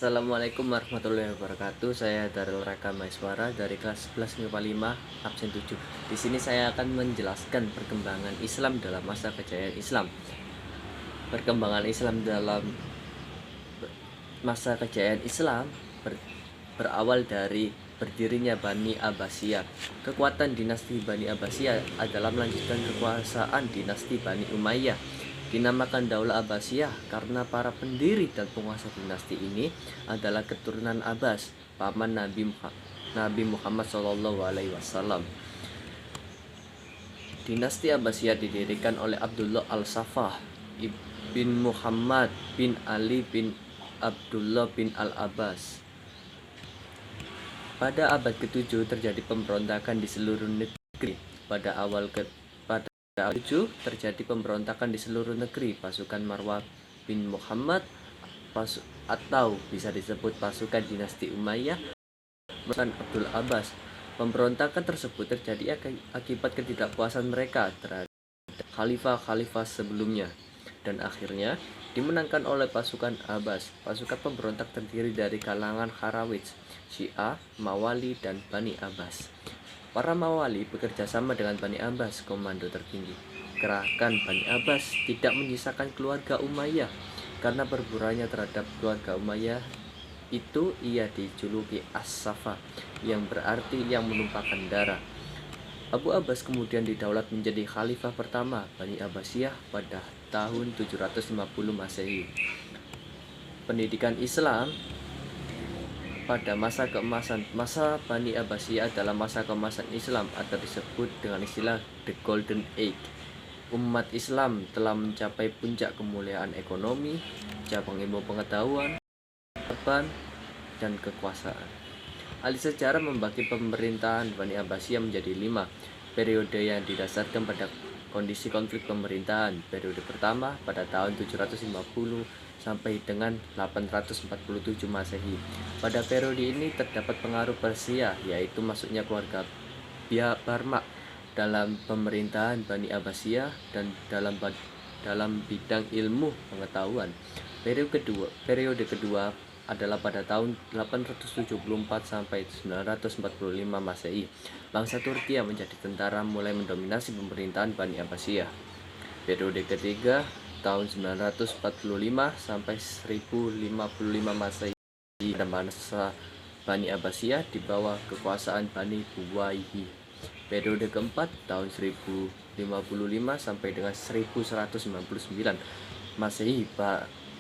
Assalamualaikum warahmatullahi wabarakatuh. Saya Darul Raka Maiswara dari kelas 11 MIPA 5 absen 7. Di sini saya akan menjelaskan perkembangan Islam dalam masa kejayaan Islam. Perkembangan Islam dalam masa kejayaan Islam berawal dari berdirinya Bani Abbasiyah. Kekuatan dinasti Bani Abbasiyah adalah melanjutkan kekuasaan dinasti Bani Umayyah. Dinamakan Daulah Abbasiyah karena para pendiri dan penguasa dinasti ini adalah keturunan Abbas, paman Nabi Muhammad SAW. Dinasti Abbasiyah didirikan oleh Abdullah Al-Safah bin Muhammad bin Ali bin Abdullah bin Al-Abbas. Pada abad ke-7 terjadi pemberontakan di seluruh negeri. Pada awal 7 terjadi pemberontakan di seluruh negeri. Pasukan Marwah bin Muhammad atau bisa disebut pasukan dinasti Umayyah merupakan Abdul Abbas. Pemberontakan tersebut terjadi akibat ketidakpuasan mereka terhadap khalifah-khalifah sebelumnya dan akhirnya dimenangkan oleh pasukan Abbas. Pasukan pemberontak terdiri dari kalangan Khawarij, Syiah, Mawali, dan Bani Abbas. Para Mawali bekerja sama dengan Bani Abbas, komando tertinggi. Gerakan Bani Abbas tidak menyisakan keluarga Umayyah. Karena berburuannya terhadap keluarga Umayyah itu, ia dijuluki As-Safa, yang berarti yang menumpahkan darah. Abu Abbas kemudian didaulat menjadi khalifah pertama Bani Abbasiyah pada tahun 750 Masehi. Pendidikan Islam pada masa keemasan Bani Abbasiyah adalah masa keemasan Islam atau disebut dengan istilah The Golden Age. Umat Islam telah mencapai puncak kemuliaan ekonomi, cabang ilmu pengetahuan, dan kekuasaan. Ahli sejarah membagi pemerintahan Bani Abbasiyah menjadi 5 periode yang didasarkan pada kondisi konflik pemerintahan. Periode pertama pada tahun 750 sampai dengan 847 Masehi. Pada periode ini terdapat pengaruh Persia, yaitu masuknya keluarga Barmak dalam pemerintahan Bani Abbasiyah dan dalam bidang ilmu pengetahuan. Periode kedua adalah pada tahun 874 sampai 945 Masehi. Bangsa Turki yang menjadi tentara mulai mendominasi pemerintahan Bani Abbasiyah. Periode ketiga tahun 945 sampai 1055 Masehi. Pada masa Bani Abbasiyah di bawah kekuasaan Bani Buwayhi. Periode keempat tahun 1055 sampai dengan 1199 Masehi.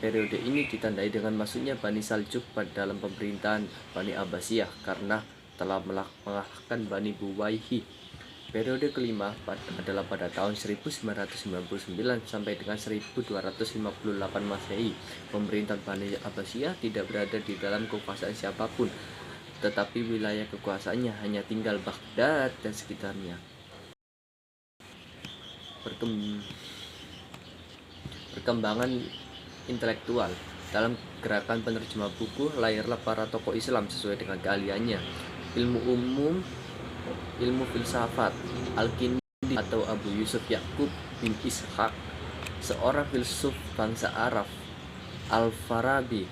Periode ini ditandai dengan masuknya Bani Saljuk dalam pemerintahan Bani Abbasiyah karena telah mengalahkan Bani Buwayhi. Periode kelima adalah pada tahun 1999 sampai dengan 1258 Masehi. Pemerintahan Bani Abbasiyah tidak berada di dalam kekuasaan siapapun, tetapi wilayah kekuasaannya hanya tinggal Baghdad dan sekitarnya. Perkembangan intelektual. Dalam gerakan penerjemah buku lahirlah para tokoh Islam sesuai dengan keahliannya. Ilmu umum, ilmu filsafat. Al-Kindi atau Abu Yusuf Yakub bin Ishaq, seorang filsuf bangsa Arab. Al-Farabi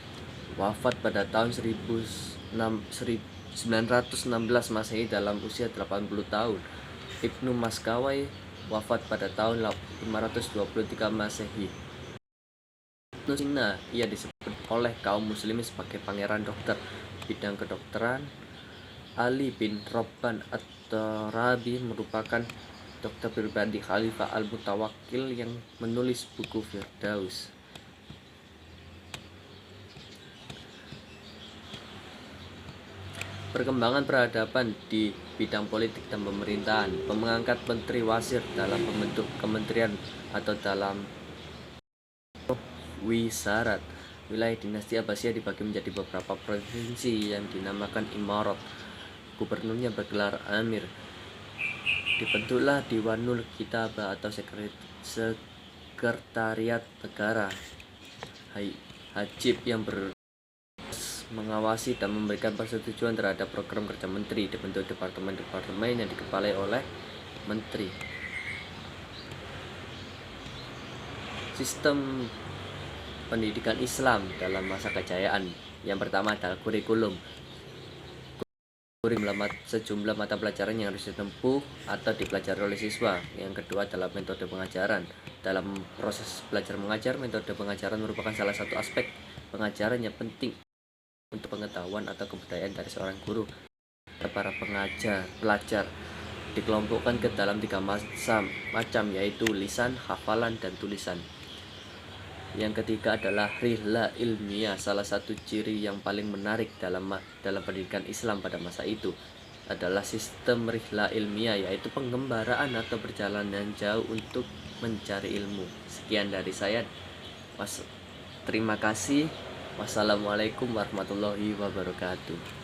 wafat pada tahun 1916 Masehi dalam usia 80 tahun. Ibnu Maskawai wafat pada tahun 523 Masehi. Sina, ia disebut oleh kaum muslimin sebagai pangeran dokter bidang kedokteran. Ali bin Robban At-Tarabi merupakan dokter pribadi Khalifah Al-Mutawakkil yang menulis buku Firdaus. Perkembangan peradaban di bidang politik dan pemerintahan. Mengangkat menteri wasir dalam pembentuk kementerian atau dalam wisarat. Wilayah dinasti Abbasiyah dibagi menjadi beberapa provinsi yang dinamakan imarat. Gubernurnya bergelar amir. Dibentuklah Diwanul Kitabah atau sekretariat negara. Hajib yang mengawasi dan memberikan persetujuan terhadap program kerja menteri. Dibentuk departemen-departemen yang dikepalai oleh menteri. Sistem pendidikan Islam dalam masa kejayaan Yang pertama adalah kurikulum. Sejumlah mata pelajaran yang harus ditempuh atau dipelajari oleh siswa. Yang kedua adalah metode pengajaran. Dalam proses belajar mengajar, metode pengajaran merupakan salah satu aspek pengajaran yang penting untuk pengetahuan atau kebudayaan dari seorang guru. Para pelajar dikelompokkan ke dalam 3 macam, yaitu lisan, hafalan, dan tulisan. Yang ketiga adalah rihla ilmiah. Salah satu ciri yang paling menarik dalam pendidikan Islam pada masa itu adalah sistem rihla ilmiah, yaitu pengembaraan atau perjalanan jauh untuk mencari ilmu. Sekian dari saya. Terima kasih. Wassalamualaikum warahmatullahi wabarakatuh.